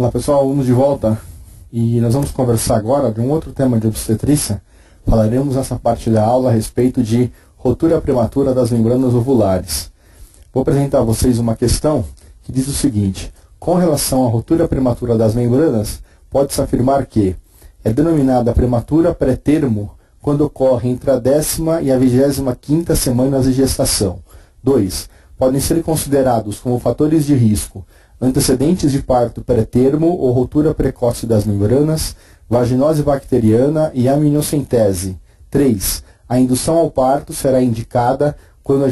Olá pessoal, vamos de volta e nós vamos conversar agora de um outro tema de obstetrícia. Falaremos nessa parte da aula a respeito de rotura prematura das membranas ovulares. Vou apresentar a vocês uma questão que diz o seguinte: com relação à rotura prematura das membranas, pode-se afirmar que é denominada prematura pré-termo quando ocorre entre a 10ª e a 25ª semanas de gestação. 2. Podem ser considerados como fatores de risco antecedentes de parto pré-termo ou rotura precoce das membranas, vaginose bacteriana e amniocentese. 3. A indução ao parto será indicada quando a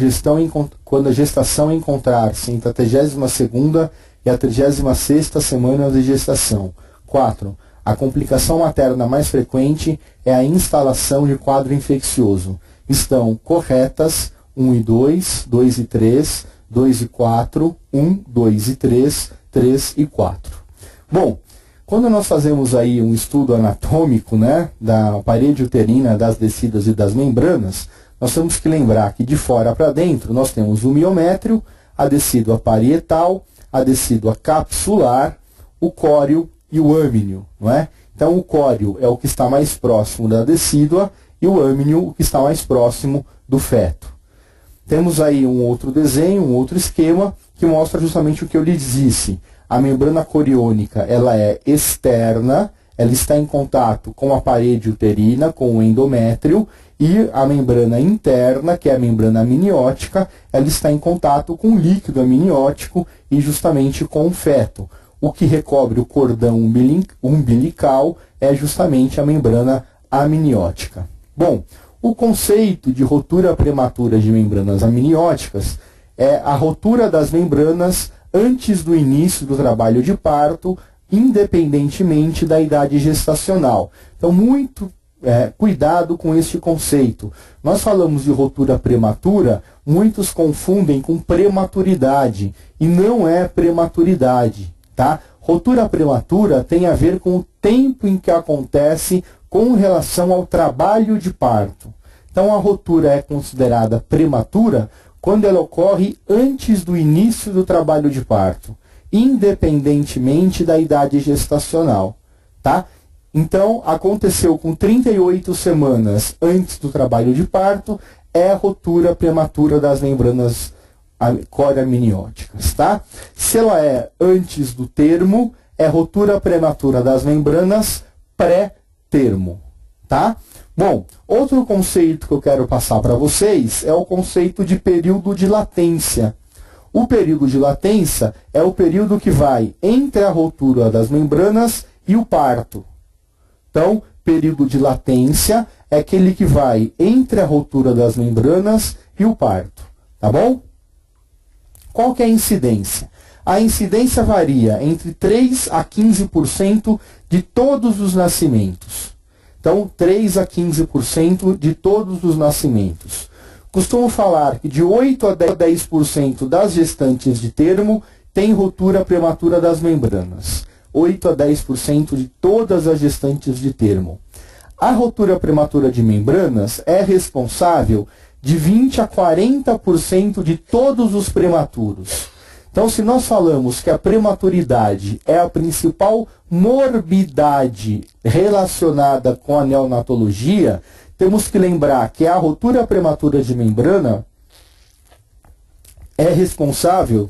gestação encontrar-se entre a 32ª e a 36ª semanas de gestação. 4. A complicação materna mais frequente é a instalação de quadro infeccioso. Estão corretas 1 e 2, 2 e 3, 2 e 4, 1, 2 e 3, 3 e 4. Bom, quando nós fazemos aí um estudo anatômico, da parede uterina, das descidas e das membranas, nós temos que lembrar que de fora para dentro nós temos o miométrio, a decídua parietal, a decídua capsular, o córeo e o âminio, não é? Então o córeo é o que está mais próximo da decídua e o âminio o que está mais próximo do feto. Temos aí um outro desenho, um outro esquema, que mostra justamente o que eu lhe disse. A membrana coriônica, ela é externa, ela está em contato com a parede uterina, com o endométrio, e a membrana interna, que é a membrana amniótica, ela está em contato com o líquido amniótico e justamente com o feto. O que recobre o cordão umbilical é justamente a membrana amniótica. Bom, o conceito de rotura prematura de membranas amnióticas é a rotura das membranas antes do início do trabalho de parto, independentemente da idade gestacional. Então, muito cuidado com este conceito. Nós falamos de rotura prematura, muitos confundem com prematuridade, e não é prematuridade, tá? Rotura prematura tem a ver com o tempo em que acontece com relação ao trabalho de parto. Então, a rotura é considerada prematura quando ela ocorre antes do início do trabalho de parto, independentemente da idade gestacional, tá? Então, aconteceu com 38 semanas antes do trabalho de parto, é a rotura prematura das membranas coriamnióticas, tá? Se ela é antes do termo, é rotura prematura das membranas pré-termo, tá? Bom, outro conceito que eu quero passar para vocês é o conceito de período de latência. O período de latência é o período que vai entre a rotura das membranas e o parto. Então, período de latência é aquele que vai entre a rotura das membranas e o parto, tá bom? Qual que é a incidência? A incidência varia entre 3 a 15% de todos os nascimentos. Então, 3 a 15% de todos os nascimentos. Costumo falar que de 8 a 10% das gestantes de termo tem rotura prematura das membranas. 8 a 10% de todas as gestantes de termo. A rotura prematura de membranas é responsável de 20 a 40% de todos os prematuros. Então, se nós falamos que a prematuridade é a principal morbidade relacionada com a neonatologia, temos que lembrar que a rotura prematura de membrana é responsável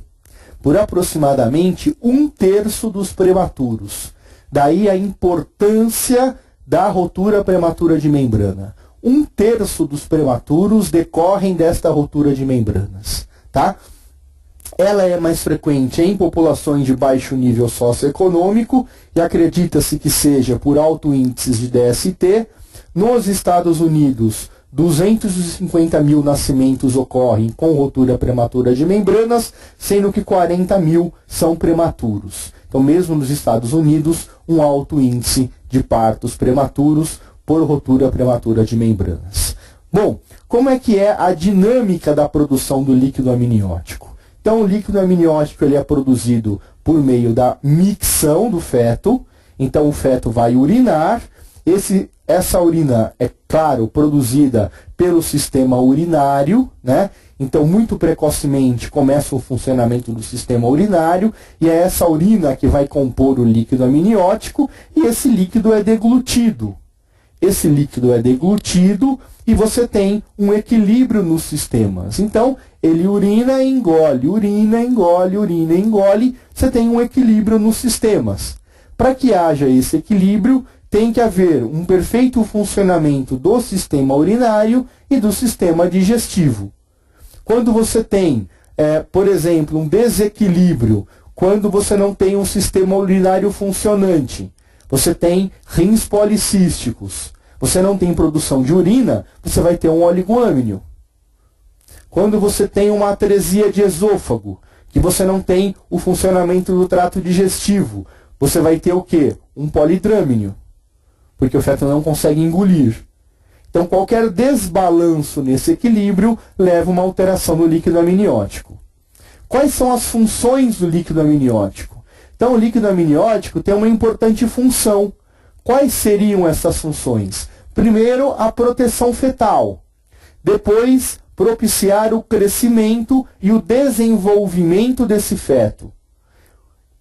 por aproximadamente 1/3 dos prematuros. Daí a importância da rotura prematura de membrana. 1/3 dos prematuros decorrem desta rotura de membranas, tá? Ela é mais frequente em populações de baixo nível socioeconômico e acredita-se que seja por alto índice de DST. Nos Estados Unidos, 250 mil nascimentos ocorrem com rotura prematura de membranas, sendo que 40 mil são prematuros. Então, mesmo nos Estados Unidos, um alto índice de partos prematuros por rotura prematura de membranas. Bom, como é que é a dinâmica da produção do líquido amniótico? Então, o líquido amniótico ele é produzido por meio da micção do feto. Então, o feto vai urinar Essa urina é, claro, produzida pelo sistema urinário, né? Então, muito precocemente começa o funcionamento do sistema urinário, e é essa urina que vai compor o líquido amniótico, e esse líquido é deglutido. Esse líquido é deglutido e você tem um equilíbrio nos sistemas. Então, ele urina e engole, urina, engole, urina e engole. Você tem um equilíbrio nos sistemas. Para que haja esse equilíbrio, tem que haver um perfeito funcionamento do sistema urinário e do sistema digestivo. Quando você tem, por exemplo, um desequilíbrio, quando você não tem um sistema urinário funcionante, você tem rins policísticos, você não tem produção de urina, você vai ter um oligoâmnio. Quando você tem uma atresia de esôfago, que você não tem o funcionamento do trato digestivo, você vai ter o quê? Um polidrâmino, porque o feto não consegue engolir. Então, qualquer desbalanço nesse equilíbrio leva a uma alteração no líquido amniótico. Quais são as funções do líquido amniótico? Então, o líquido amniótico tem uma importante função. Quais seriam essas funções? Primeiro, a proteção fetal. Depois, propiciar o crescimento e o desenvolvimento desse feto.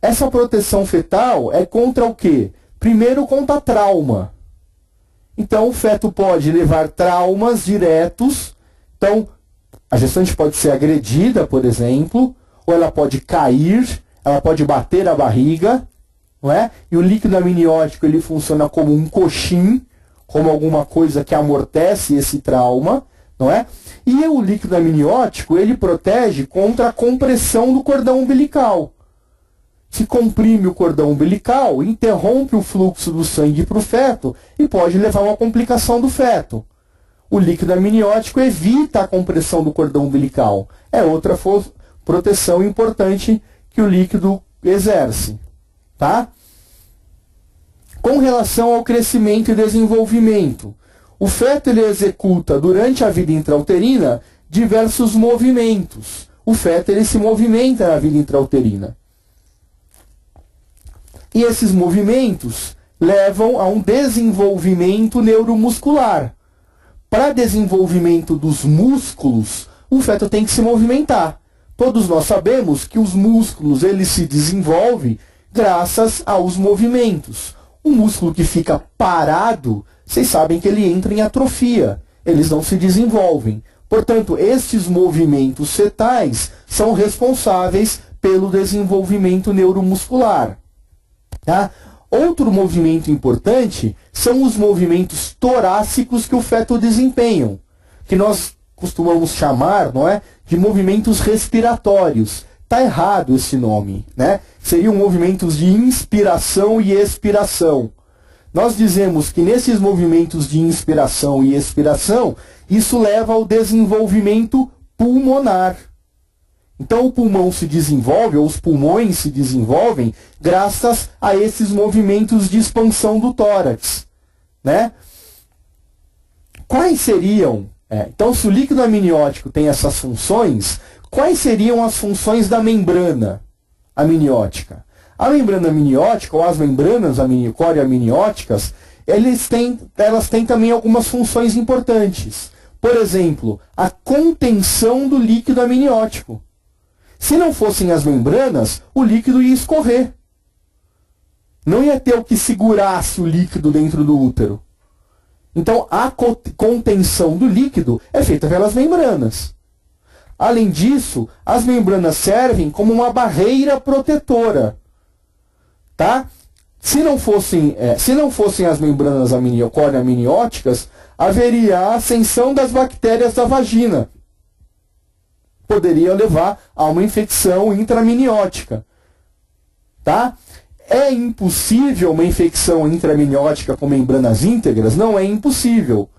Essa proteção fetal é contra o quê? Primeiro, contra trauma. Então, o feto pode levar traumas diretos. Então, a gestante pode ser agredida, por exemplo, ou ela pode cair, ela pode bater a barriga, não é? E o líquido amniótico ele funciona como um coxim, como alguma coisa que amortece esse trauma, não é? E o líquido amniótico ele protege contra a compressão do cordão umbilical. Se comprime o cordão umbilical, interrompe o fluxo do sangue para o feto e pode levar a uma complicação do feto. O líquido amniótico evita a compressão do cordão umbilical. É outra proteção importante que o líquido exerce. Tá? Com relação ao crescimento e desenvolvimento, o feto ele executa durante a vida intrauterina diversos movimentos. O feto ele se movimenta na vida intrauterina. E esses movimentos levam a um desenvolvimento neuromuscular. Para desenvolvimento dos músculos, o feto tem que se movimentar. Todos nós sabemos que os músculos eles se desenvolvem graças aos movimentos. O músculo que fica parado, vocês sabem que ele entra em atrofia. Eles não se desenvolvem. Portanto, estes movimentos fetais são responsáveis pelo desenvolvimento neuromuscular. Tá? Outro movimento importante são os movimentos torácicos que o feto desempenha, que nós costumamos chamar, não é, de movimentos respiratórios. Está errado esse nome, né? Seriam movimentos de inspiração e expiração. Nós dizemos que nesses movimentos de inspiração e expiração, isso leva ao desenvolvimento pulmonar. Então o pulmão se desenvolve, ou os pulmões se desenvolvem, graças a esses movimentos de expansão do tórax. Né? Quais seriam? Então, se o líquido amniótico tem essas funções, quais seriam as funções da membrana amniótica? A membrana amniótica, ou as membranas core-amnióticas, elas têm também algumas funções importantes. Por exemplo, a contenção do líquido amniótico. Se não fossem as membranas, o líquido ia escorrer. Não ia ter o que segurasse o líquido dentro do útero. Então, a contenção do líquido é feita pelas membranas. Além disso, as membranas servem como uma barreira protetora. Tá? Se não fossem as membranas core-amnióticas, haveria a ascensão das bactérias da vagina. Poderia levar a uma infecção intramniótica. Tá? É impossível uma infecção intramniótica com membranas íntegras? Não é impossível.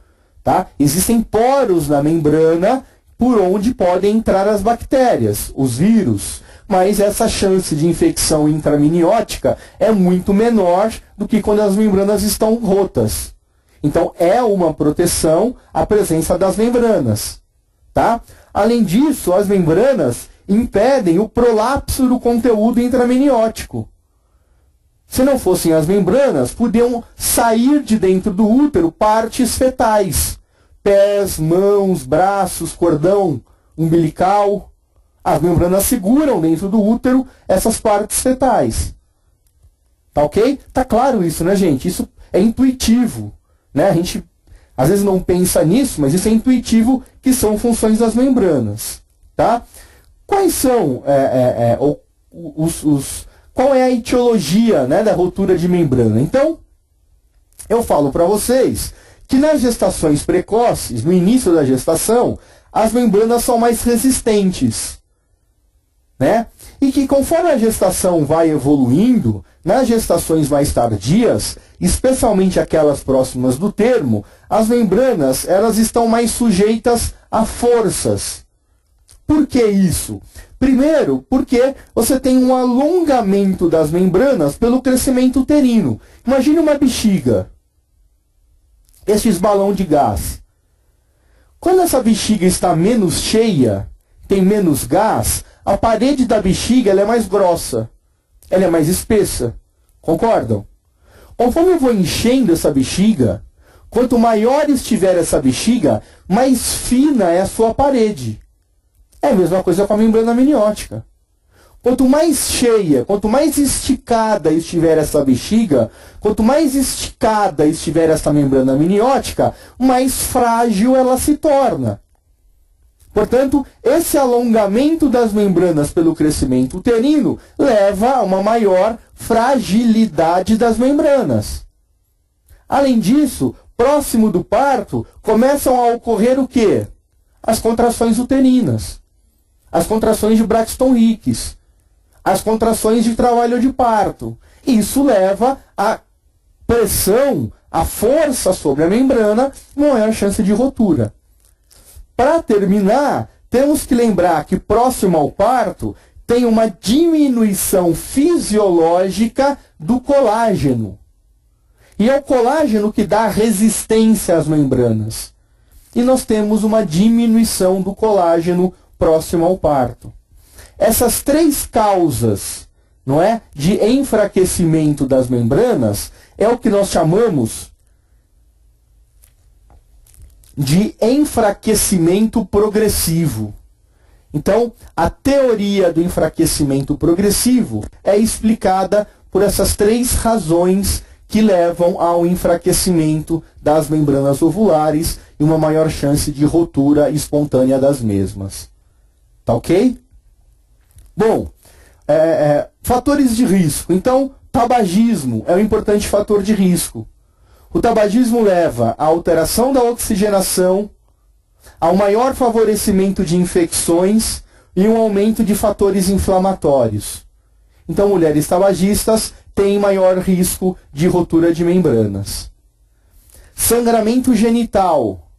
Tá? Existem poros na membrana por onde podem entrar as bactérias, os vírus. Mas essa chance de infecção intramniótica é muito menor do que quando as membranas estão rotas. Então, é uma proteção a presença das membranas. Tá? Além disso, as membranas impedem o prolapso do conteúdo intramniótico. Se não fossem as membranas, podiam sair de dentro do útero partes fetais. Pés, mãos, braços, cordão umbilical. As membranas seguram dentro do útero essas partes fetais. Tá ok? Tá claro isso, né, gente? Isso é intuitivo, né? A gente às vezes não pensa nisso, mas isso é intuitivo, que são funções das membranas, tá? Quais são qual é a etiologia, né, da rotura de membrana? Então, eu falo para vocês que nas gestações precoces, no início da gestação, as membranas são mais resistentes, né? E que conforme a gestação vai evoluindo, nas gestações mais tardias, especialmente aquelas próximas do termo, as membranas elas estão mais sujeitas a forças. Por que isso? Primeiro, porque você tem um alongamento das membranas pelo crescimento uterino. Imagine uma bexiga, estes balões de gás. Quando essa bexiga está menos cheia, tem menos gás, a parede da bexiga ela é mais grossa, ela é mais espessa. Concordam? Conforme eu vou enchendo essa bexiga, quanto maior estiver essa bexiga, mais fina é a sua parede. É a mesma coisa com a membrana amniótica. Quanto mais cheia, quanto mais esticada estiver essa bexiga, quanto mais esticada estiver essa membrana amniótica, mais frágil ela se torna. Portanto, esse alongamento das membranas pelo crescimento uterino leva a uma maior fragilidade das membranas. Além disso, próximo do parto, começam a ocorrer o quê? As contrações uterinas, as contrações de Braxton Hicks, as contrações de trabalho de parto. Isso leva a pressão, a força sobre a membrana, maior chance de rotura. Para terminar, temos que lembrar que próximo ao parto tem uma diminuição fisiológica do colágeno. E é o colágeno que dá resistência às membranas. E nós temos uma diminuição do colágeno próximo ao parto. Essas três causas, não é, de enfraquecimento das membranas é o que nós chamamos de enfraquecimento progressivo. Então, a teoria do enfraquecimento progressivo é explicada por essas três razões que levam ao enfraquecimento das membranas ovulares e uma maior chance de rotura espontânea das mesmas. Tá ok? Bom, fatores de risco. Então, tabagismo é um importante fator de risco. O tabagismo leva à alteração da oxigenação, ao maior favorecimento de infecções e um aumento de fatores inflamatórios. Então, mulheres tabagistas têm maior risco de rotura de membranas. Sangramento genital.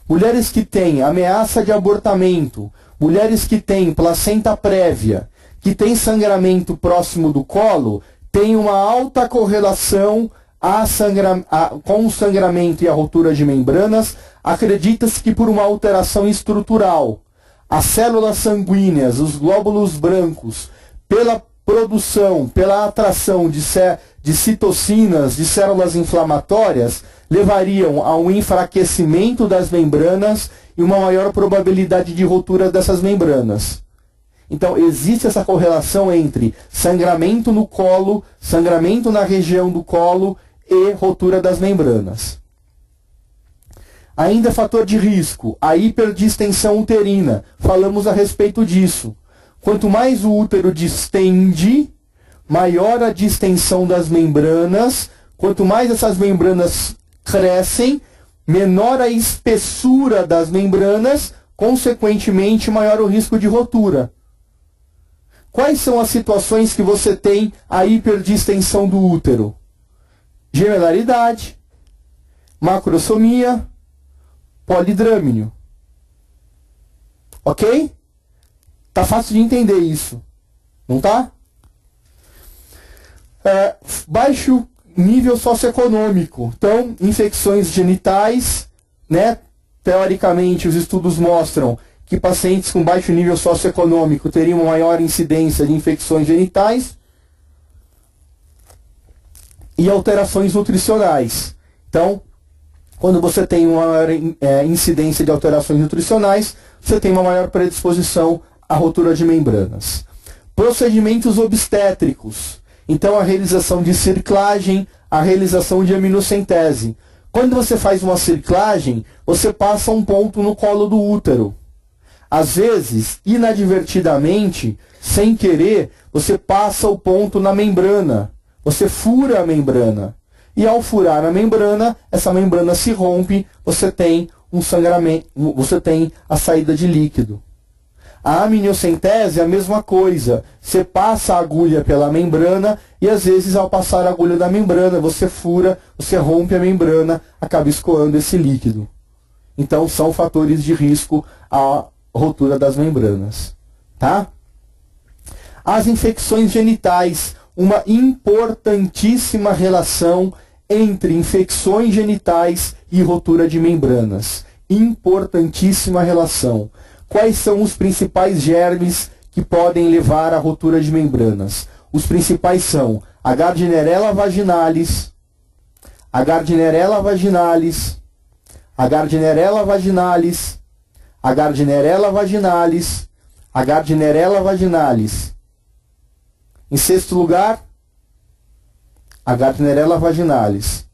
Mulheres que têm ameaça de abortamento, mulheres que têm placenta prévia, que têm sangramento próximo do colo, têm uma alta correlação com o sangramento e a rotura de membranas. Acredita-se que por uma alteração estrutural, as células sanguíneas, os glóbulos brancos, pela produção, pela atração de citocinas, de células inflamatórias, levariam a um enfraquecimento das membranas e uma maior probabilidade de rotura dessas membranas. Então, existe essa correlação entre sangramento no colo, sangramento na região do colo e rotura das membranas. Ainda fator de risco, a hiperdistensão uterina. Falamos a respeito disso. Quanto mais o útero distende, maior a distensão das membranas. Quanto mais essas membranas crescem, menor a espessura das membranas, consequentemente, maior o risco de rotura. Quais são as situações que você tem a hiperdistensão do útero? Gemelaridade, macrosomia, polidrâmino. Ok? Tá fácil de entender isso, não tá? Baixo nível socioeconômico. Então, infecções genitais, né? Teoricamente, os estudos mostram que pacientes com baixo nível socioeconômico teriam uma maior incidência de infecções genitais. e alterações nutricionais. Então, quando você tem uma maior incidência de alterações nutricionais, você tem uma maior predisposição à rotura de membranas. Procedimentos obstétricos. Então, a realização de circlagem, a realização de aminocentese. Quando você faz uma circlagem, você passa um ponto no colo do útero. Às vezes, inadvertidamente, sem querer, você passa o ponto na membrana. Você fura a membrana. E ao furar a membrana, essa membrana se rompe, você tem um sangramento, você tem a saída de líquido. A amniocentese é a mesma coisa. Você passa a agulha pela membrana e às vezes ao passar a agulha da membrana, você fura, você rompe a membrana, acaba escoando esse líquido. Então são fatores de risco à rotura das membranas. Tá? As infecções genitais, uma importantíssima relação entre infecções genitais e rotura de membranas. Importantíssima relação. Quais são os principais germes que podem levar à rotura de membranas? Os principais são a Gardnerella vaginalis, a Gardnerella vaginalis, a Gardnerella vaginalis, a Gardnerella vaginalis, a Gardnerella vaginalis. Em sexto lugar, a Gardnerella vaginalis.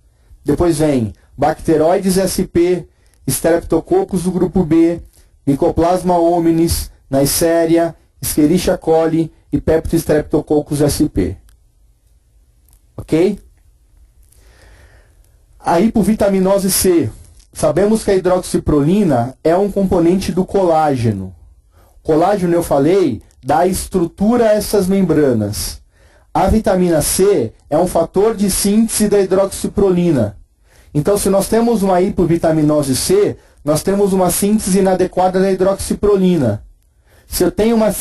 Depois vem Bacteroides sp, Streptococcus do grupo B, Mycoplasma hominis, Neisseria, Escherichia coli e Peptostreptococcus sp. Ok? A hipovitaminose C. Sabemos que a hidroxiprolina é um componente do colágeno. Colágeno, eu falei, dá estrutura a essas membranas. A vitamina C é um fator de síntese da hidroxiprolina. Então, se nós temos uma hipovitaminose C, nós temos uma síntese inadequada da hidroxiprolina. Se eu tenho uma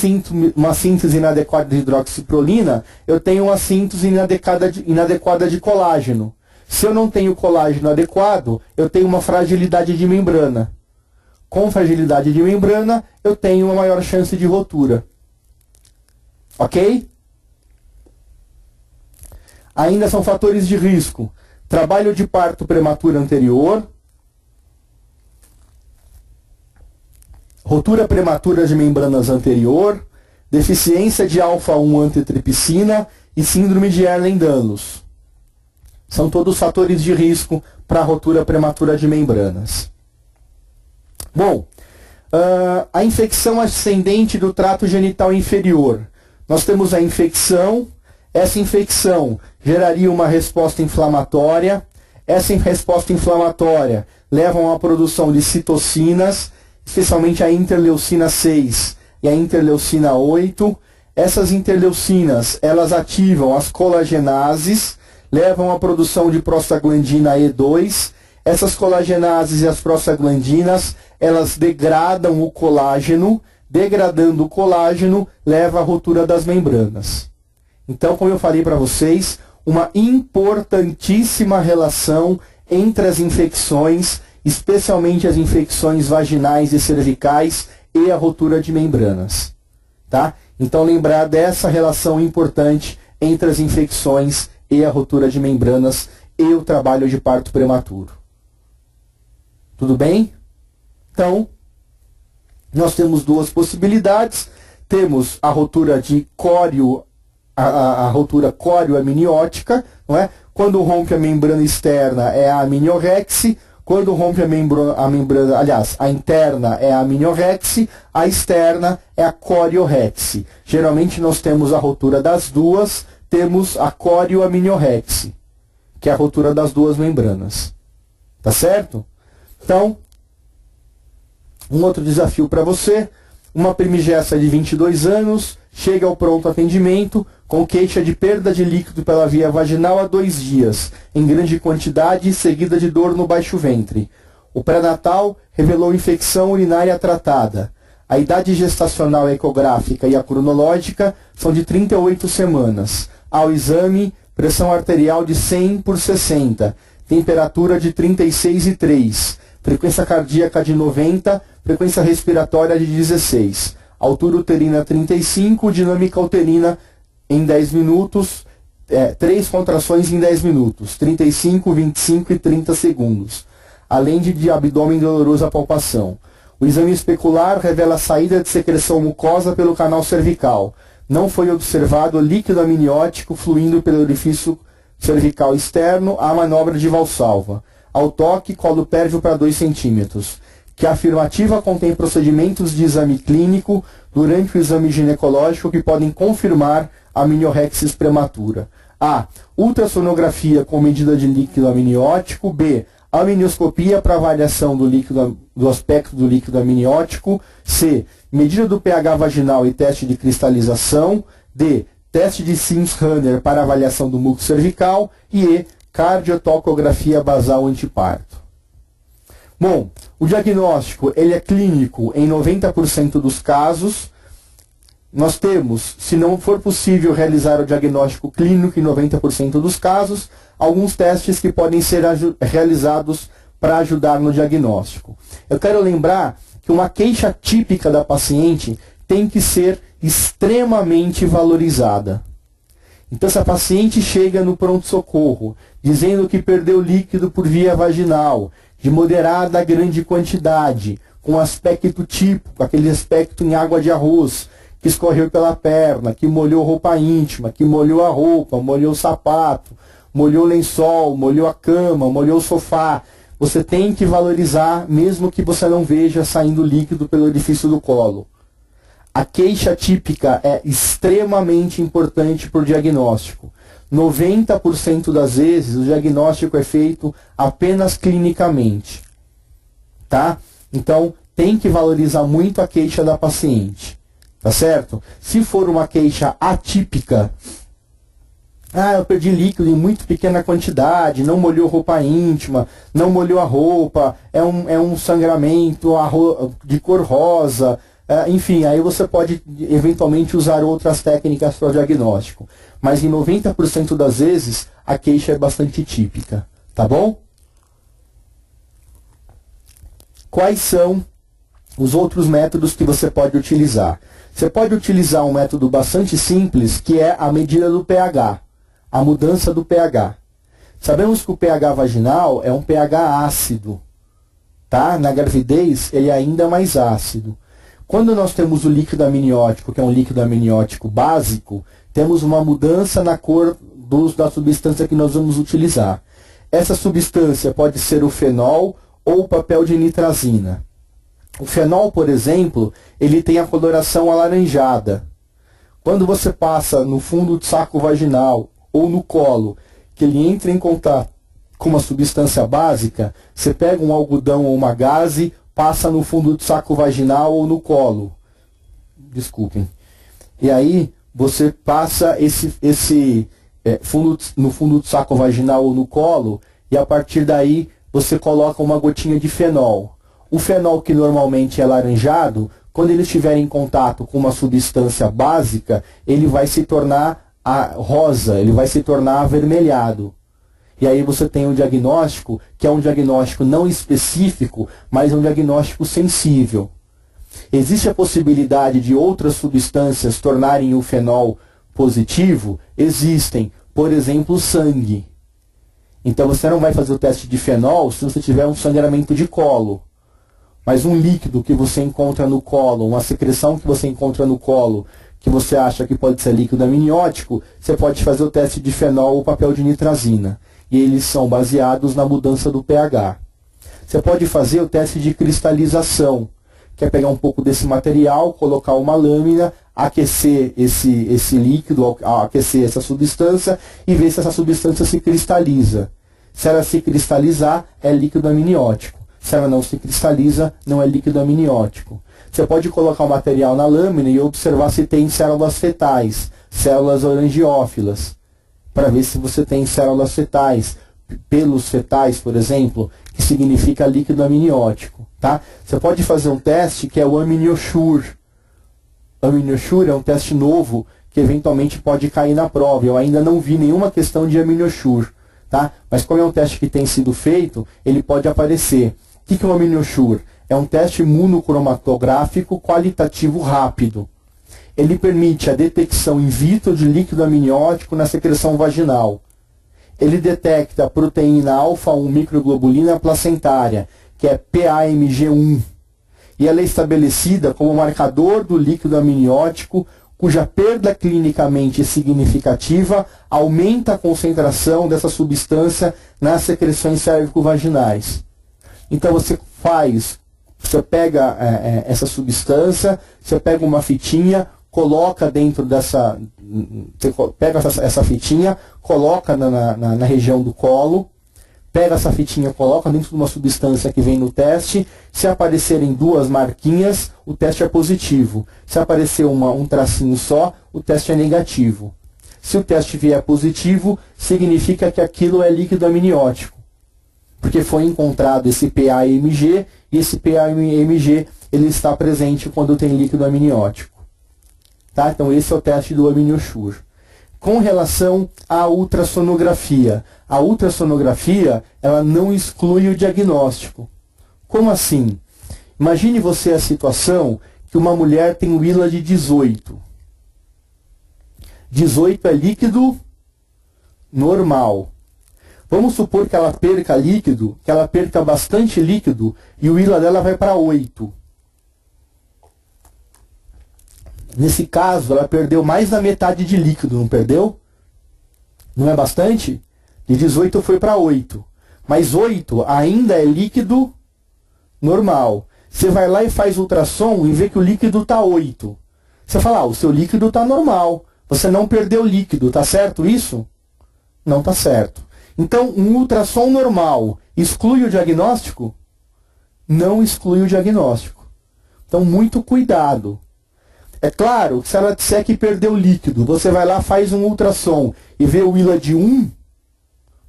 síntese inadequada de hidroxiprolina, eu tenho uma síntese inadequada de colágeno. Se eu não tenho colágeno adequado, eu tenho uma fragilidade de membrana. Com fragilidade de membrana, eu tenho uma maior chance de rotura. Ok? Ainda são fatores de risco. Trabalho de parto prematuro anterior, rotura prematura de membranas anterior, deficiência de alfa-1 antitripsina e síndrome de Ehlers-Danlos. São todos fatores de risco para a rotura prematura de membranas. Bom, a infecção ascendente do trato genital inferior. Nós temos a infecção. Essa infecção geraria uma resposta inflamatória. Essa resposta inflamatória leva a uma produção de citocinas, especialmente a interleucina 6 e a interleucina 8. Essas interleucinas, elas ativam as colagenases, levam à produção de prostaglandina E2. Essas colagenases e as prostaglandinas, elas degradam o colágeno. Degradando o colágeno, leva à rotura das membranas. Então, como eu falei para vocês, uma importantíssima relação entre as infecções, especialmente as infecções vaginais e cervicais e a rotura de membranas. Tá? Então, lembrar dessa relação importante entre as infecções e a rotura de membranas e o trabalho de parto prematuro. Tudo bem? Então, nós temos duas possibilidades. Temos a rotura de córeo, a rotura córeo-amniótica, não é? Quando rompe a membrana externa é a amniorexia, quando rompe a membrana, aliás, a interna é a amniorexia, a externa é a coriorexia. Geralmente nós temos a rotura das duas, temos a corioamniorexia, que é a rotura das duas membranas. Tá certo? Então, um outro desafio para você, uma primigesta de 22 anos, chega ao pronto atendimento com queixa de perda de líquido pela via vaginal há 2 dias, em grande quantidade, seguida de dor no baixo ventre. O pré-natal revelou infecção urinária tratada. A idade gestacional ecográfica e a cronológica são de 38 semanas. Ao exame, pressão arterial de 100 por 60, temperatura de 36,3, frequência cardíaca de 90, frequência respiratória de 16, altura uterina 35, dinâmica uterina em 10 minutos, 3 contrações em 10 minutos, 35, 25 e 30 segundos, além de abdômen doloroso à palpação. O exame especular revela saída de secreção mucosa pelo canal cervical. Não foi observado líquido amniótico fluindo pelo orifício cervical externo à manobra de Valsalva. Ao toque, colo pérvio para 2 centímetros. Que a afirmativa contém procedimentos de exame clínico durante o exame ginecológico que podem confirmar a amniorexis prematura. A. Ultrassonografia com medida de líquido amniótico. B. Amnioscopia para avaliação do aspecto do líquido amniótico. C. Medida do pH vaginal e teste de cristalização. D. Teste de Sims-Runner para avaliação do muco cervical. E E. Cardiotocografia basal antiparto. Bom, o diagnóstico ele é clínico em 90% dos casos. Nós temos, se não for possível realizar o diagnóstico clínico em 90% dos casos, alguns testes que podem ser realizados para ajudar no diagnóstico. Eu quero lembrar que uma queixa típica da paciente tem que ser extremamente valorizada. Então, se a paciente chega no pronto-socorro dizendo que perdeu líquido por via vaginal, de moderada a grande quantidade, com aspecto típico, aquele aspecto em água de arroz, que escorreu pela perna, que molhou roupa íntima, que molhou a roupa, molhou o sapato, molhou o lençol, molhou a cama, molhou o sofá. Você tem que valorizar, mesmo que você não veja saindo líquido pelo orifício do colo. A queixa típica é extremamente importante para o diagnóstico. 90% das vezes o diagnóstico é feito apenas clinicamente. Tá? Então, tem que valorizar muito a queixa da paciente. Tá certo? Se for uma queixa atípica, eu perdi líquido em muito pequena quantidade, não molhou roupa íntima, não molhou a roupa, é um sangramento de cor rosa, enfim, aí você pode eventualmente usar outras técnicas para o diagnóstico. Mas em 90% das vezes, a queixa é bastante típica. Tá bom? Quais são os outros métodos que você pode utilizar? Você pode utilizar um método bastante simples, que é a medida do pH, a mudança do pH. Sabemos que o pH vaginal é um pH ácido. Tá? Na gravidez, ele é ainda mais ácido. Quando nós temos o líquido amniótico, que é um líquido amniótico básico, temos uma mudança na cor da substância que nós vamos utilizar. Essa substância pode ser o fenol ou o papel de nitrazina. O fenol, por exemplo, ele tem a coloração alaranjada. Quando você passa no fundo do saco vaginal ou no colo, que ele entra em contato com uma substância básica, você pega um algodão ou uma gaze, passa no fundo do saco vaginal ou no colo. Desculpem. E aí, você passa no fundo do saco vaginal ou no colo, e a partir daí, você coloca uma gotinha de fenol. O fenol, que normalmente é laranjado, quando ele estiver em contato com uma substância básica, ele vai se tornar rosa, ele vai se tornar avermelhado. E aí você tem um diagnóstico, que é um diagnóstico não específico, mas um diagnóstico sensível. Existe a possibilidade de outras substâncias tornarem o fenol positivo? Existem. Por exemplo, o sangue. Então você não vai fazer o teste de fenol se você tiver um sangramento de colo. Mas um líquido que você encontra no colo, uma secreção que você encontra no colo, que você acha que pode ser líquido amniótico, você pode fazer o teste de fenol ou papel de nitrazina. E eles são baseados na mudança do pH. Você pode fazer o teste de cristalização, que é pegar um pouco desse material, colocar uma lâmina, aquecer esse líquido, aquecer essa substância e ver se essa substância se cristaliza. Se ela se cristalizar, é líquido amniótico. Se ela não se cristaliza, não é líquido amniótico. Você pode colocar o material na lâmina e observar se tem células fetais, células orangiófilas, para ver se você tem células fetais, pelos fetais, por exemplo, que significa líquido amniótico. Tá? Você pode fazer um teste que é o AmnioSure. AmnioSure é um teste novo que eventualmente pode cair na prova. Eu ainda não vi nenhuma questão de AmnioSure. Tá? Mas como é um teste que tem sido feito, ele pode aparecer. O que é o AmnioSure? É um teste imunocromatográfico qualitativo rápido. Ele permite a detecção in vitro de líquido amniótico na secreção vaginal. Ele detecta a proteína alfa-1 microglobulina placentária, que é PAMG1, e ela é estabelecida como marcador do líquido amniótico, cuja perda clinicamente significativa aumenta a concentração dessa substância nas secreções cérvico-vaginais. Então você pega essa substância, você pega uma fitinha, coloca dentro dessa, você pega essa fitinha, coloca na região do colo, pega essa fitinha, coloca dentro de uma substância que vem no teste. Se aparecerem duas marquinhas, o teste é positivo. Se aparecer um tracinho só, o teste é negativo. Se o teste vier positivo, significa que aquilo é líquido amniótico, porque foi encontrado esse PAMG, e esse PAMG ele está presente quando tem líquido amniótico. Tá? Então esse é o teste do AmnioSure. Com relação à ultrassonografia, a ultrassonografia ela não exclui o diagnóstico. Como assim? Imagine você a situação que uma mulher tem o ILA de 18. 18 é líquido normal. Vamos supor que ela perca líquido, que ela perca bastante líquido, e o ILA dela vai para 8. Nesse caso, ela perdeu mais da metade de líquido, não perdeu? Não é bastante? De 18 foi para 8. Mas 8 ainda é líquido normal. Você vai lá e faz ultrassom e vê que o líquido está 8. Você fala, o seu líquido está normal. Você não perdeu líquido, tá certo isso? Não tá certo. Então, um ultrassom normal exclui o diagnóstico? Não exclui o diagnóstico. Então, muito cuidado. É claro que se ela disser que perdeu líquido, você vai lá, faz um ultrassom e vê o ILA de 1, vai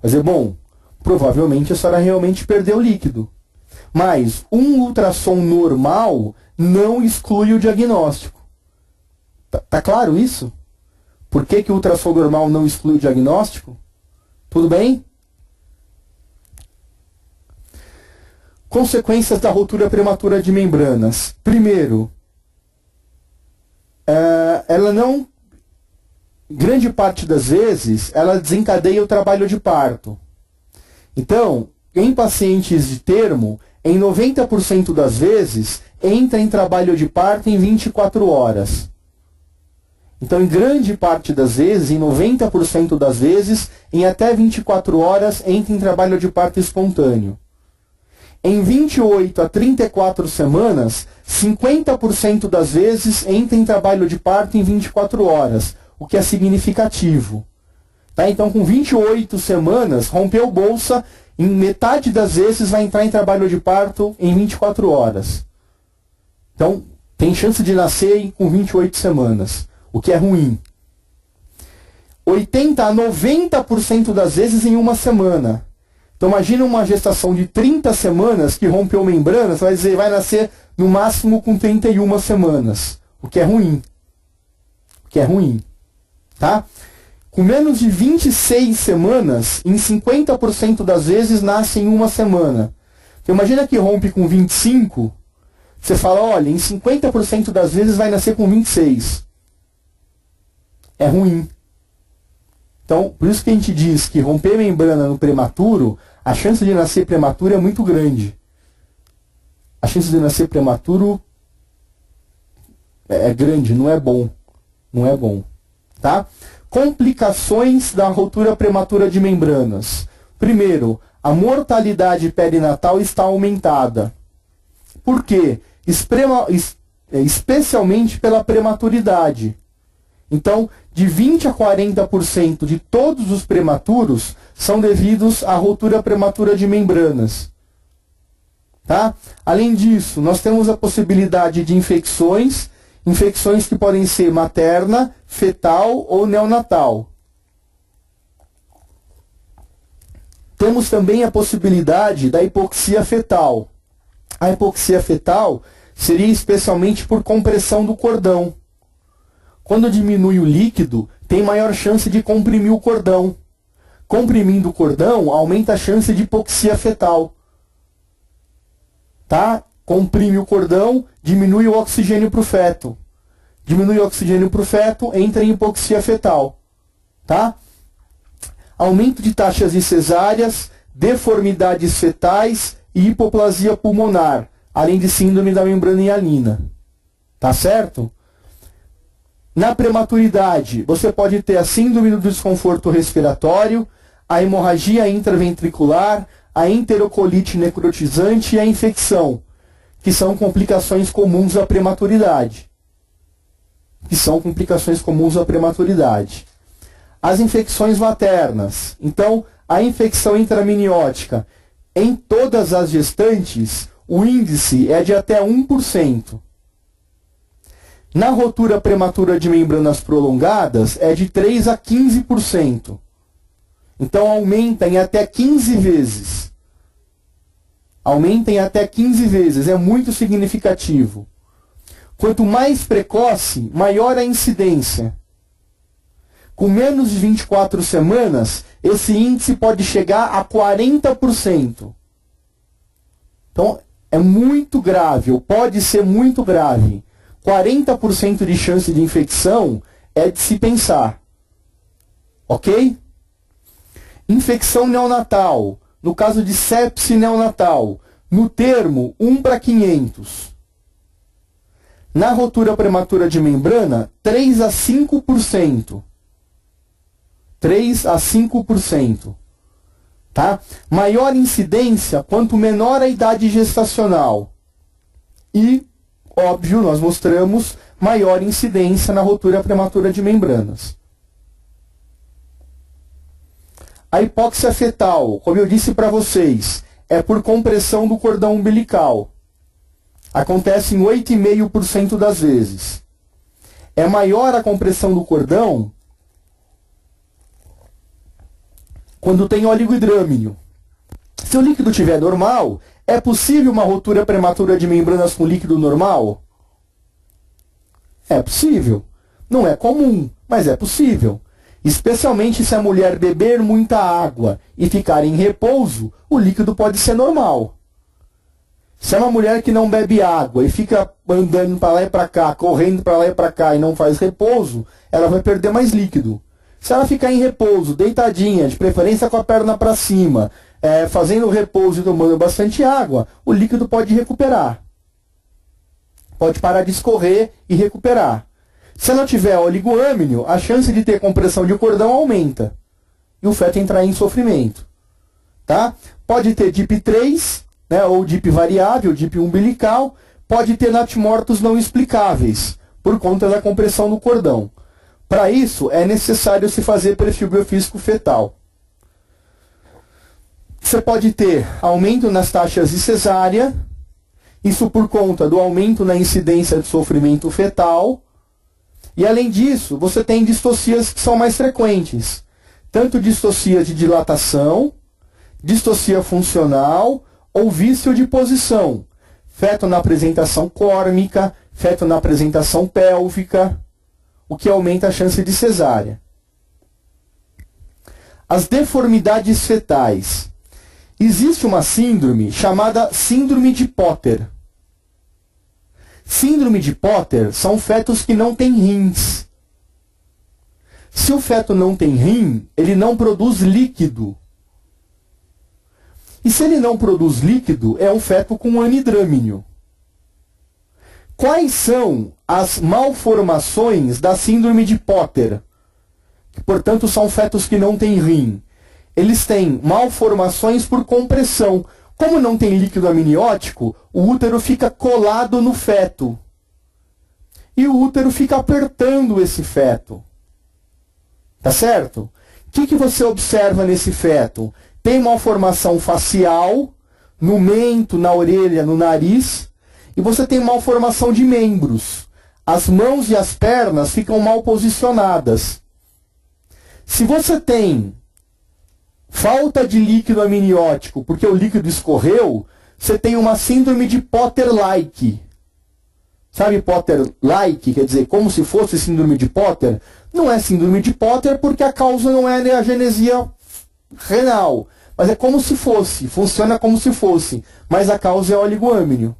dizer, bom, provavelmente a senhora realmente perdeu líquido. Mas um ultrassom normal não exclui o diagnóstico. Tá claro isso? Por que o ultrassom normal não exclui o diagnóstico? Tudo bem? Consequências da ruptura prematura de membranas. Primeiro, ela não, grande parte das vezes, ela desencadeia o trabalho de parto. Então, em pacientes de termo, em 90% das vezes, entra em trabalho de parto em 24 horas. Então, em grande parte das vezes, em 90% das vezes, em até 24 horas, entra em trabalho de parto espontâneo. Em 28 a 34 semanas, 50% das vezes entra em trabalho de parto em 24 horas, o que é significativo. Tá? Então, com 28 semanas, rompeu bolsa, em metade das vezes vai entrar em trabalho de parto em 24 horas. Então, tem chance de nascer com 28 semanas, o que é ruim. 80 a 90% das vezes em uma semana. Então imagina uma gestação de 30 semanas que rompeu membranas, vai dizer, vai nascer no máximo com 31 semanas, o que é ruim. O que é ruim. Tá? Com menos de 26 semanas, em 50% das vezes nasce em uma semana. Então imagina que rompe com 25, você fala, olha, em 50% das vezes vai nascer com 26. É ruim. Então, por isso que a gente diz que romper membrana no prematuro, a chance de nascer prematuro é muito grande. A chance de nascer prematuro é grande, não é bom. Não é bom. Tá? Complicações da ruptura prematura de membranas. Primeiro, a mortalidade perinatal está aumentada. Por quê? Especialmente pela prematuridade. Então, de 20 a 40% de todos os prematuros são devidos à ruptura prematura de membranas. Tá? Além disso, nós temos a possibilidade de infecções que podem ser materna, fetal ou neonatal. Temos também a possibilidade da hipoxia fetal. A hipoxia fetal seria especialmente por compressão do cordão. Quando diminui o líquido, tem maior chance de comprimir o cordão. Comprimindo o cordão, aumenta a chance de hipoxia fetal. Tá? Comprime o cordão, diminui o oxigênio para o feto. diminui o oxigênio para o feto, entra em hipoxia fetal. Tá? Aumento de taxas de cesáreas, deformidades fetais e hipoplasia pulmonar, além de síndrome da membrana hialina. Tá certo? Na prematuridade, você pode ter a síndrome do desconforto respiratório, a hemorragia intraventricular, a enterocolite necrotizante e a infecção, que são complicações comuns à prematuridade. As infecções maternas. Então, a infecção intraminiótica. Em todas as gestantes, o índice é de até 1%. Na rotura prematura de membranas prolongadas, é de 3 a 15%. Então, aumenta em até 15 vezes. É muito significativo. Quanto mais precoce, maior a incidência. Com menos de 24 semanas, esse índice pode chegar a 40%. Então, é muito grave, ou pode ser muito grave. 40% de chance de infecção é de se pensar. Ok? Infecção neonatal. No caso de sepse neonatal, no termo 1 para 500. Na rotura prematura de membrana, 3 a 5%. 3 a 5%. Tá? Maior incidência quanto menor a idade gestacional. E, óbvio, nós mostramos maior incidência na rotura prematura de membranas. A hipóxia fetal, como eu disse para vocês, é por compressão do cordão umbilical. Acontece em 8,5% das vezes. É maior a compressão do cordão quando tem oligohidrâmino. Se o líquido estiver normal, é possível uma rotura prematura de membranas com líquido normal? É possível. Não é comum, mas é possível. Especialmente se a mulher beber muita água e ficar em repouso, o líquido pode ser normal. Se é uma mulher que não bebe água e fica andando para lá e para cá, correndo para lá e para cá e não faz repouso, ela vai perder mais líquido. Se ela ficar em repouso, deitadinha, de preferência com a perna para cima, fazendo repouso e tomando bastante água, o líquido pode recuperar. Pode parar de escorrer e recuperar. Se ela tiver oligoâmino, a chance de ter compressão de cordão aumenta. E o feto entrar em sofrimento. Tá? Pode ter DIP3, né, ou DIP variável, DIP umbilical. Pode ter natimortos não explicáveis, por conta da compressão do cordão. Para isso, é necessário se fazer perfil biofísico fetal. Você pode ter aumento nas taxas de cesárea, isso por conta do aumento na incidência de sofrimento fetal. E além disso, você tem distocias que são mais frequentes. Tanto distocia de dilatação, distocia funcional ou vício de posição. Feto na apresentação córmica, feto na apresentação pélvica, o que aumenta a chance de cesárea. As deformidades fetais. Existe uma síndrome chamada síndrome de Potter. Síndrome de Potter são fetos que não têm rins. Se o feto não tem rim, ele não produz líquido. E se ele não produz líquido, é um feto com anidrâmino. Quais são as malformações da síndrome de Potter? Que, portanto, são fetos que não têm rim. Eles têm malformações por compressão. Como não tem líquido amniótico, o útero fica colado no feto. E o útero fica apertando esse feto. Tá certo? O que você observa nesse feto? Tem malformação facial, no mento, na orelha, no nariz, e você tem malformação de membros. As mãos e as pernas ficam mal posicionadas. Se você tem falta de líquido amniótico, porque o líquido escorreu, você tem uma síndrome de Potter-like. Sabe Potter-like? Quer dizer, como se fosse síndrome de Potter? Não é síndrome de Potter porque a causa não é a agenesia renal. Mas é como se fosse, funciona como se fosse. Mas a causa é oligoâmino,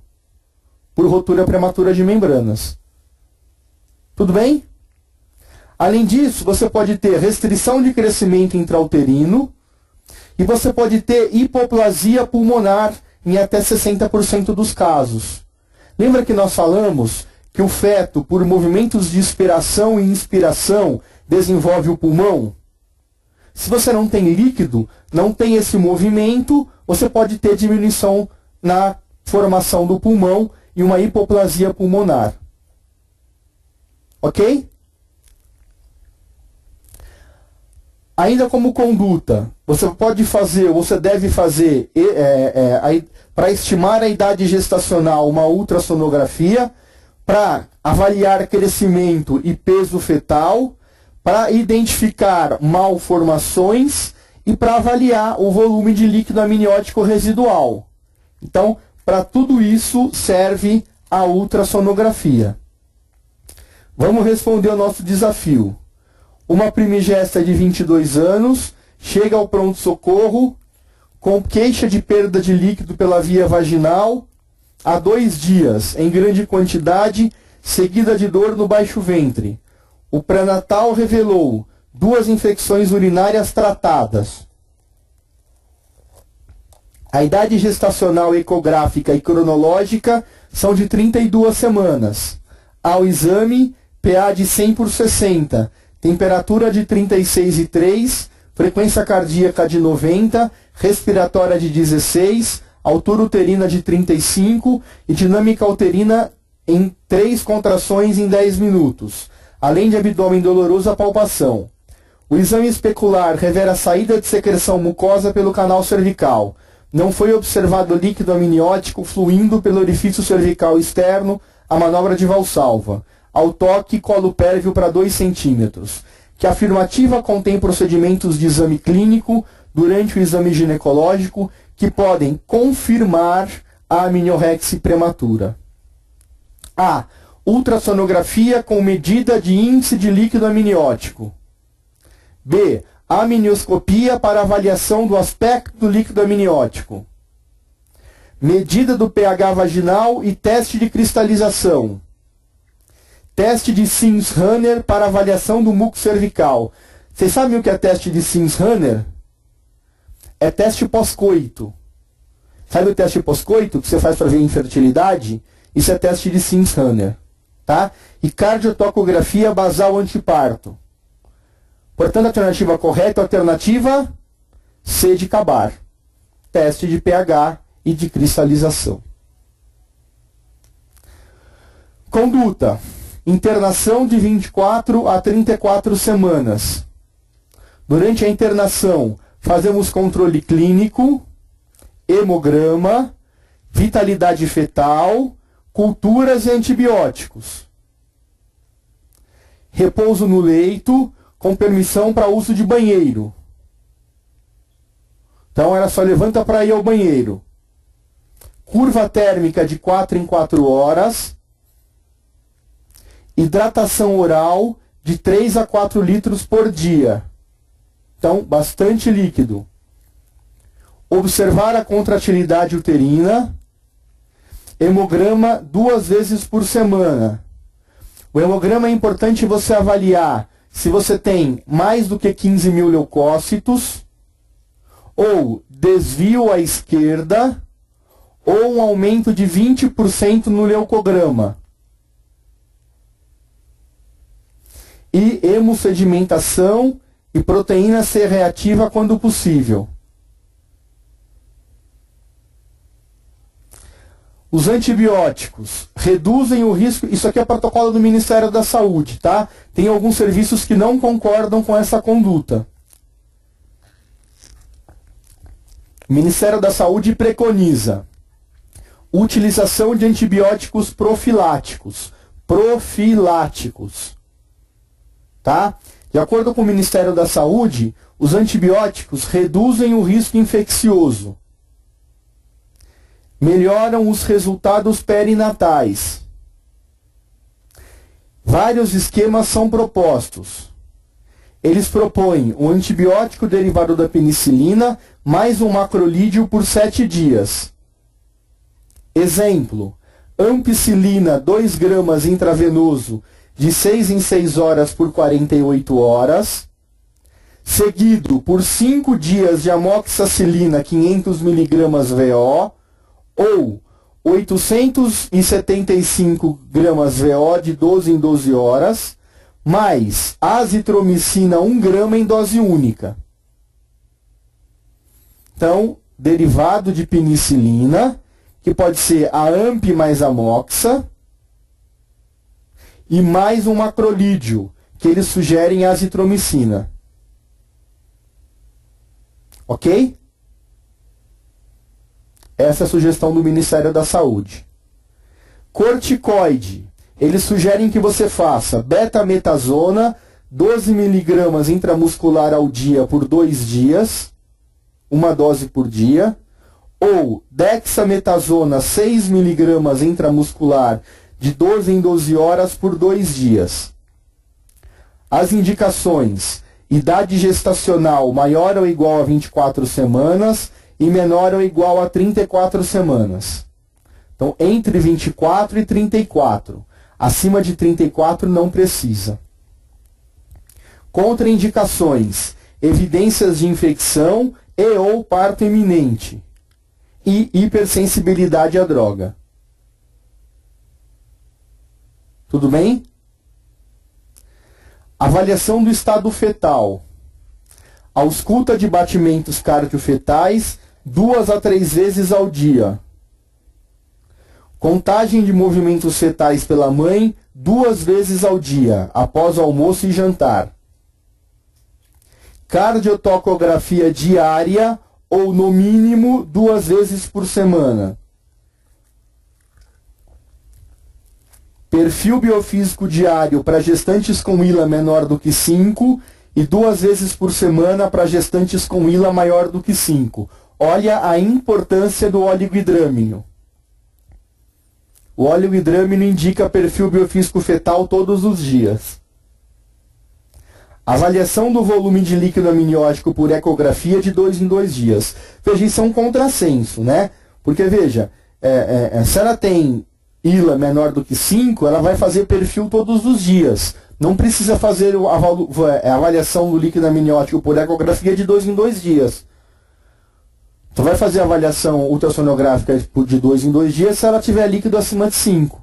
por rotura prematura de membranas. Tudo bem? Além disso, você pode ter restrição de crescimento intrauterino e você pode ter hipoplasia pulmonar em até 60% dos casos. Lembra que nós falamos que o feto, por movimentos de expiração e inspiração, desenvolve o pulmão? Se você não tem líquido, não tem esse movimento, você pode ter diminuição na formação do pulmão e uma hipoplasia pulmonar. Ok? Ainda como conduta, você pode fazer, você deve fazer, para estimar a idade gestacional, uma ultrassonografia, para avaliar crescimento e peso fetal, para identificar malformações e para avaliar o volume de líquido amniótico residual. Então, para tudo isso serve a ultrassonografia. Vamos responder ao nosso desafio. Uma primigesta de 22 anos chega ao pronto-socorro com queixa de perda de líquido pela via vaginal há 2 dias, em grande quantidade, seguida de dor no baixo ventre. O pré-natal revelou 2 infecções urinárias tratadas. A idade gestacional ecográfica e cronológica são de 32 semanas. Ao exame, PA de 100/60, temperatura de 36,3, frequência cardíaca de 90, respiratória de 16, altura uterina de 35 e dinâmica uterina em 3 contrações em 10 minutos, além de abdômen doloroso à palpação. O exame especular revela saída de secreção mucosa pelo canal cervical. Não foi observado líquido amniótico fluindo pelo orifício cervical externo, a manobra de Valsalva. Ao toque, colo pérvio para 2 centímetros. Que a afirmativa contém procedimentos de exame clínico durante o exame ginecológico que podem confirmar a amniorexia prematura. A. Ultrassonografia com medida de índice de líquido amniótico. B. Amnioscopia para avaliação do aspecto do líquido amniótico. Medida do pH vaginal e teste de cristalização. Teste de Sims-Runner para avaliação do muco cervical. Vocês sabem o que é teste de Sims-Runner? É teste pós-coito. Sabe o teste pós-coito que você faz para ver infertilidade? Isso é teste de Sims-Runner. Tá? E cardiotocografia basal antiparto. Portanto, a alternativa correta é a alternativa C de Cabar. Teste de pH e de cristalização. Conduta. Internação de 24 a 34 semanas. Durante a internação, fazemos controle clínico, hemograma, vitalidade fetal, culturas e antibióticos. Repouso no leito, com permissão para uso de banheiro. Então, ela só levanta para ir ao banheiro. Curva térmica de 4 em 4 horas. Hidratação oral de 3 a 4 litros por dia. Então, bastante líquido. Observar a contratilidade uterina. Hemograma 2 vezes por semana. O hemograma é importante você avaliar se você tem mais do que 15 mil leucócitos, ou desvio à esquerda, ou um aumento de 20% no leucograma. E hemossedimentação e proteína C reativa quando possível. Os antibióticos reduzem o risco. Isso aqui é protocolo do Ministério da Saúde, tá? Tem alguns serviços que não concordam com essa conduta. O Ministério da Saúde preconiza utilização de antibióticos profiláticos. Tá? De acordo com o Ministério da Saúde, os antibióticos reduzem o risco infeccioso, melhoram os resultados perinatais. Vários esquemas são propostos. Eles propõem um antibiótico derivado da penicilina mais um macrolídeo por 7 dias. Exemplo: ampicilina 2 gramas intravenoso de 6 em 6 horas por 48 horas, seguido por 5 dias de amoxicilina 500 mg VO, ou 875 gramas VO de 12 em 12 horas, mais azitromicina 1 grama em dose única. Então, derivado de penicilina, que pode ser a AMP mais a moxa, e mais um macrolídeo, que eles sugerem azitromicina. Ok? Essa é a sugestão do Ministério da Saúde. Corticoide. Eles sugerem que você faça betametasona, 12 mg intramuscular ao dia por 2 dias, uma dose por dia, ou dexametasona, 6 mg intramuscular de 12 em 12 horas por 2 dias. As indicações: idade gestacional maior ou igual a 24 semanas e menor ou igual a 34 semanas. Então, entre 24 e 34. Acima de 34 não precisa. Contraindicações: evidências de infecção e ou parto iminente. E hipersensibilidade à droga. Tudo bem? Avaliação do estado fetal. Ausculta de batimentos cardiofetais 2 a 3 vezes ao dia. Contagem de movimentos fetais pela mãe 2 vezes ao dia, após almoço e jantar. Cardiotocografia diária ou, no mínimo, 2 vezes por semana. Perfil biofísico diário para gestantes com ILA menor do que 5 e 2 vezes por semana para gestantes com ILA maior do que 5. Olha a importância do oligohidrâmino. O oligohidrâmino indica perfil biofísico fetal todos os dias. Avaliação do volume de líquido amniótico por ecografia de 2 em 2 dias. Veja, isso é um contrassenso, né? Porque, veja, se ela tem ILA menor do que 5, ela vai fazer perfil todos os dias. Não precisa fazer a avaliação do líquido amniótico por ecografia de 2 em 2 dias. Então vai fazer a avaliação ultrassonográfica de 2 em 2 dias se ela tiver líquido acima de 5.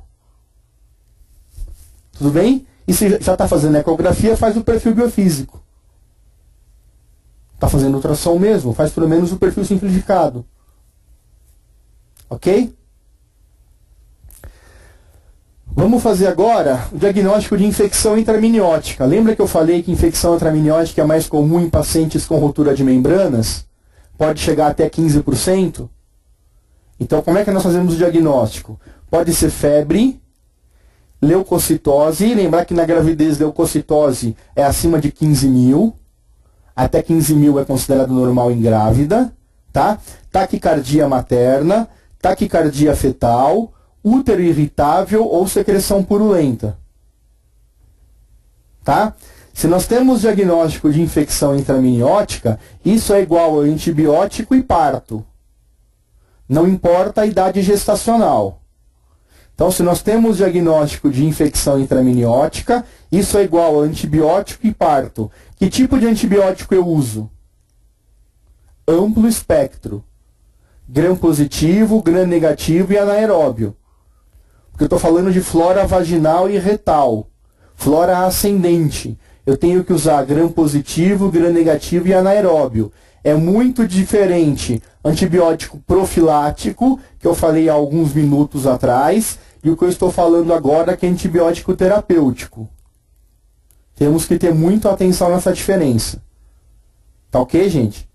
Tudo bem? E se já está fazendo ecografia, faz o perfil biofísico. Está fazendo ultrassom mesmo, faz pelo menos o perfil simplificado. Ok? Vamos fazer agora o diagnóstico de infecção intraminiótica. Lembra que eu falei que infecção intraminiótica é mais comum em pacientes com rotura de membranas? Pode chegar até 15%. Então, como é que nós fazemos o diagnóstico? Pode ser febre, leucocitose. Lembrar que na gravidez leucocitose é acima de 15 mil. Até 15 mil é considerado normal em grávida. Tá? Taquicardia materna, taquicardia fetal, útero irritável ou secreção purulenta. Tá? Se nós temos diagnóstico de infecção intraminiótica, isso é igual ao antibiótico e parto. Não importa a idade gestacional. Então, se nós temos diagnóstico de infecção intraminiótica, isso é igual ao antibiótico e parto. Que tipo de antibiótico eu uso? Amplo espectro. Gram positivo, gram negativo e anaeróbio. Porque eu estou falando de flora vaginal e retal. Flora ascendente. Eu tenho que usar gram positivo, gram negativo e anaeróbio. É muito diferente antibiótico profilático, que eu falei há alguns minutos atrás, e o que eu estou falando agora que é antibiótico terapêutico. Temos que ter muita atenção nessa diferença. Tá ok, gente?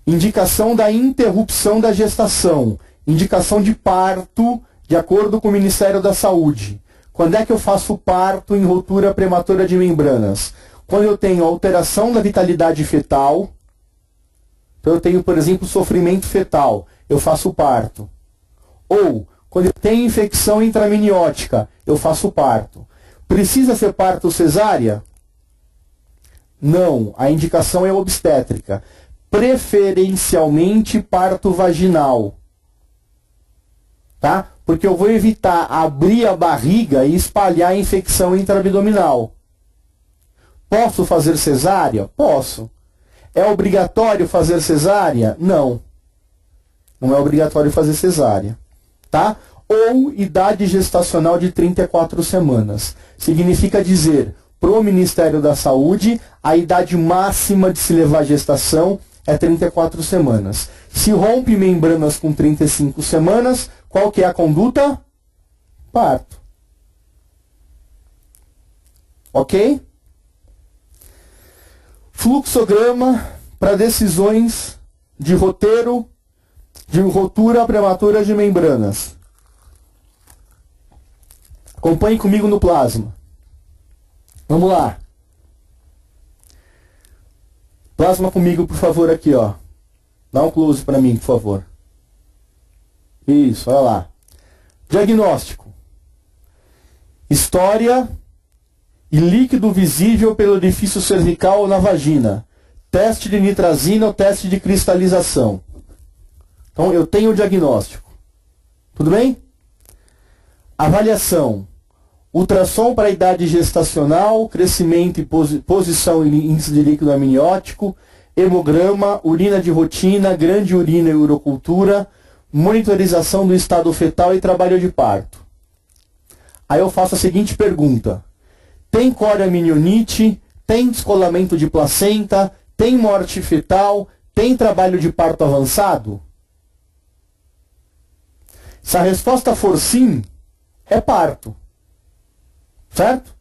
Indicação da interrupção da gestação. Indicação de parto, de acordo com o Ministério da Saúde. Quando é que eu faço parto em ruptura prematura de membranas? Quando eu tenho alteração da vitalidade fetal. Então eu tenho, por exemplo, sofrimento fetal. Eu faço parto. Ou, quando eu tenho infecção intraminiótica, eu faço parto. Precisa ser parto cesárea? Não. A indicação é obstétrica. Preferencialmente parto vaginal. Tá? Porque eu vou evitar abrir a barriga e espalhar a infecção intraabdominal. Posso fazer cesárea? Posso. É obrigatório fazer cesárea? Não. Não é obrigatório fazer cesárea. Tá? Ou idade gestacional de 34 semanas. Significa dizer, para o Ministério da Saúde, a idade máxima de se levar à gestação é 34 semanas. Se rompe membranas com 35 semanas, qual que é a conduta? Parto. Ok? Fluxograma para decisões de roteiro de rotura prematura de membranas. Acompanhe comigo no plasma. Vamos lá. Plasma comigo, por favor, aqui, ó. Dá um close para mim, por favor. Isso, olha lá. Diagnóstico. História e líquido visível pelo orifício cervical ou na vagina. Teste de nitrazina ou teste de cristalização. Então, eu tenho o diagnóstico. Tudo bem? Avaliação. Ultrassom para a idade gestacional, crescimento e posição e índice de líquido amniótico, hemograma, urina de rotina, grande urina e urocultura, monitorização do estado fetal e trabalho de parto. Aí eu faço a seguinte pergunta. Tem coreamnionite? Tem descolamento de placenta? Tem morte fetal? Tem trabalho de parto avançado? Se a resposta for sim, é parto. Certo?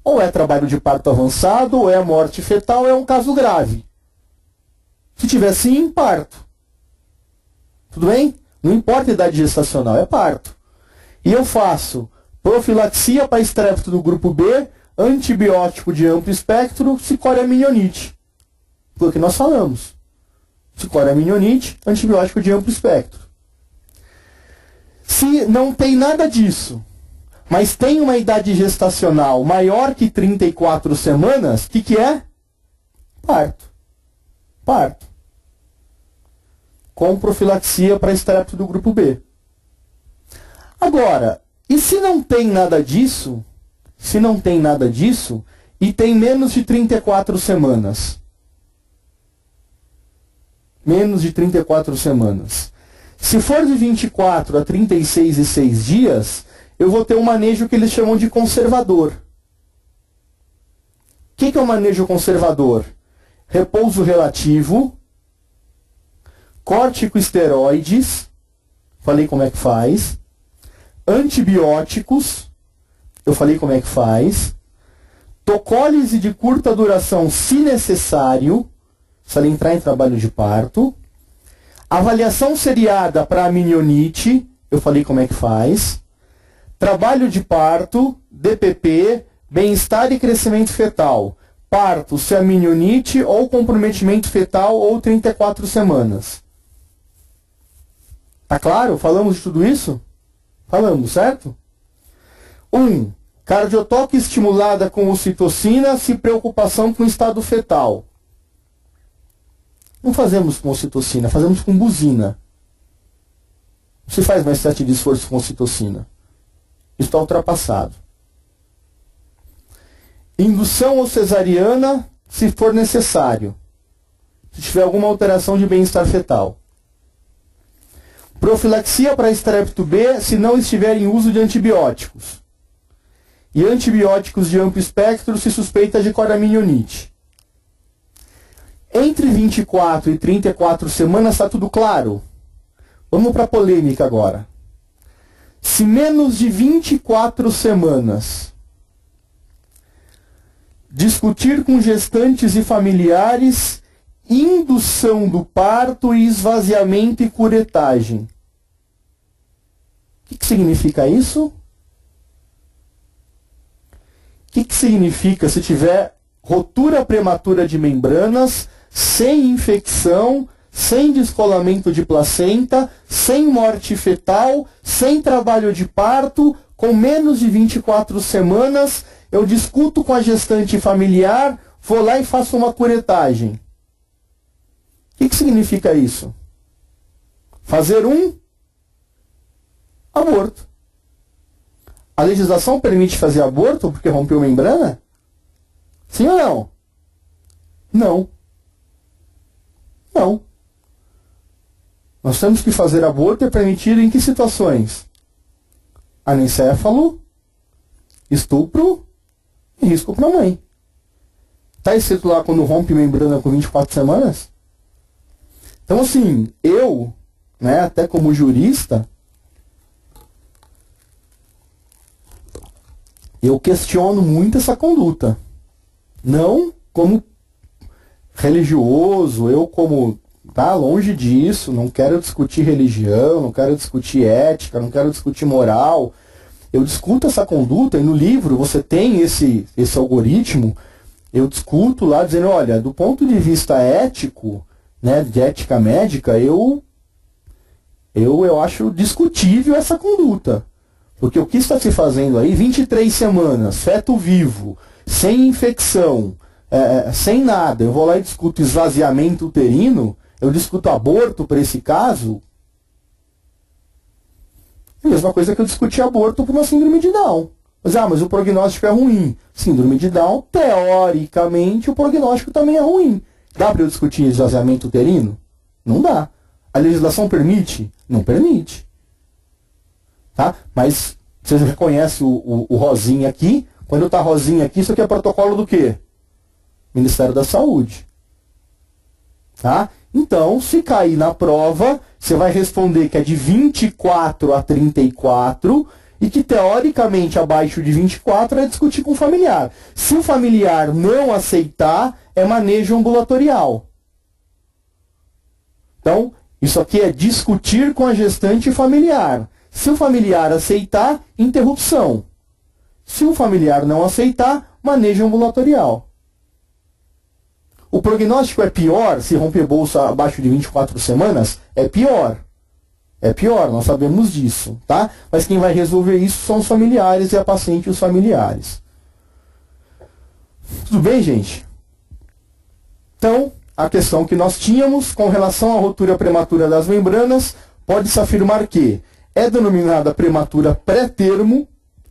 Ou é trabalho de parto avançado, ou é morte fetal, ou é um caso grave. Se tiver sim, parto. Tudo bem? Não importa a idade gestacional, é parto. E eu faço profilaxia para estrépito do grupo B, antibiótico de amplo espectro, se coreamnionite. Foi o que nós falamos. Se coreamnionite, antibiótico de amplo espectro. Se não tem nada disso, mas tem uma idade gestacional maior que 34 semanas, o que é? Parto. Parto. Com profilaxia para estrépito do grupo B. Agora, e se não tem nada disso? Se não tem nada disso e tem menos de 34 semanas? Menos de 34 semanas. Se for de 24 a 36 e 6 dias, eu vou ter um manejo que eles chamam de conservador. O que é o manejo conservador? Repouso relativo, corticosteroides, falei como é que faz, antibióticos, eu falei como é que faz, tocólise de curta duração se necessário, se ela entrar em trabalho de parto, avaliação seriada para amnionite, eu falei como é que faz, trabalho de parto, DPP, bem-estar e crescimento fetal, parto, se amnionite ou comprometimento fetal ou 34 semanas. Tá claro? Falamos de tudo isso? Falamos, certo? 1. Cardiotoque estimulada com ocitocina, se preocupação com o estado fetal. Não fazemos com ocitocina, fazemos com buzina. Não se faz mais teste de esforço com ocitocina. Isso está ultrapassado. Indução ou cesariana, se for necessário. Se tiver alguma alteração de bem-estar fetal. Profilaxia para estrépito B, se não estiver em uso de antibióticos. E antibióticos de amplo espectro, se suspeita de coreamnionite. Entre 24 e 34 semanas está tudo claro? Vamos para a polêmica agora. Se menos de 24 semanas, discutir com gestantes e familiares, indução do parto e esvaziamento e curetagem. O que significa isso? O que significa se tiver rotura prematura de membranas, sem infecção, sem descolamento de placenta, sem morte fetal, sem trabalho de parto, com menos de 24 semanas, eu discuto com a gestante familiar, vou lá e faço uma curetagem. O que significa isso? Fazer um Aborto. A legislação permite fazer aborto porque rompeu membrana? Sim ou não? Não. Não. Nós temos que fazer aborto é permitido em que situações? Anencéfalo, estupro e risco para a mãe. Está escrito lá quando rompe membrana com 24 semanas? Então, assim, eu, né, até como jurista, eu questiono muito essa conduta. Não como religioso, eu como, tá, longe disso, não quero discutir religião, não quero discutir ética, não quero discutir moral. Eu discuto essa conduta e no livro você tem esse algoritmo, eu discuto lá dizendo, olha, do ponto de vista ético, né, de ética médica, eu acho discutível essa conduta. Porque o que está se fazendo aí, 23 semanas, feto vivo, sem infecção, sem nada, eu vou lá e discuto esvaziamento uterino, eu discuto aborto para esse caso, é a mesma coisa que eu discuti aborto para uma síndrome de Down. Mas o prognóstico é ruim. Síndrome de Down, teoricamente, o prognóstico também é ruim. Dá para eu discutir esvaziamento uterino? Não dá. A legislação permite? Não permite. Tá? Mas vocês reconhecem o rosinha aqui. Quando está rosinha aqui, isso aqui é protocolo do quê? Ministério da Saúde. Tá? Então, se cair na prova, você vai responder que é de 24 a 34 e que, teoricamente, abaixo de 24 é discutir com o familiar. Se o familiar não aceitar, é manejo ambulatorial. Então, isso aqui é discutir com a gestante familiar. Se o familiar aceitar, interrupção. Se o familiar não aceitar, manejo ambulatorial. O prognóstico é pior se romper bolsa abaixo de 24 semanas? É pior. É pior, nós sabemos disso, tá? Mas quem vai resolver isso são os familiares e a paciente e os familiares. Tudo bem, gente? Então, a questão que nós tínhamos com relação à ruptura prematura das membranas, pode-se afirmar que é denominada prematura pré-termo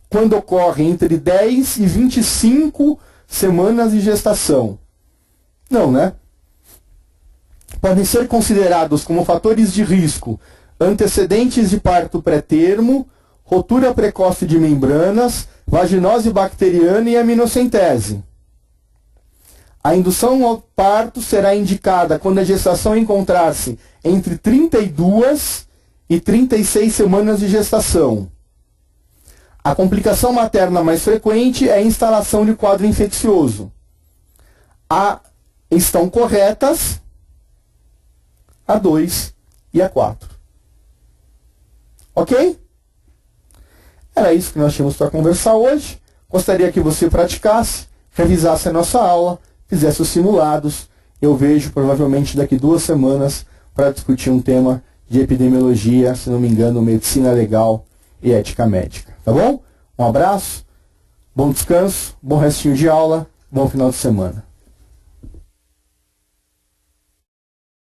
quando ocorre entre 10 e 25 semanas de gestação. Não, né? Podem ser considerados como fatores de risco antecedentes de parto pré-termo, rotura precoce de membranas, vaginose bacteriana e aminocentese. A indução ao parto será indicada quando a gestação encontrar-se entre 32 e 36 semanas de gestação. A complicação materna mais frequente é a instalação de quadro infeccioso. Estão corretas a 2 e a 4. Ok? Era isso que nós tínhamos para conversar hoje. Gostaria que você praticasse, revisasse a nossa aula, fizesse os simulados. Eu vejo provavelmente daqui 2 semanas para discutir um tema de epidemiologia, se não me engano, medicina legal e ética médica. Tá bom? Um abraço, bom descanso, bom restinho de aula, bom final de semana.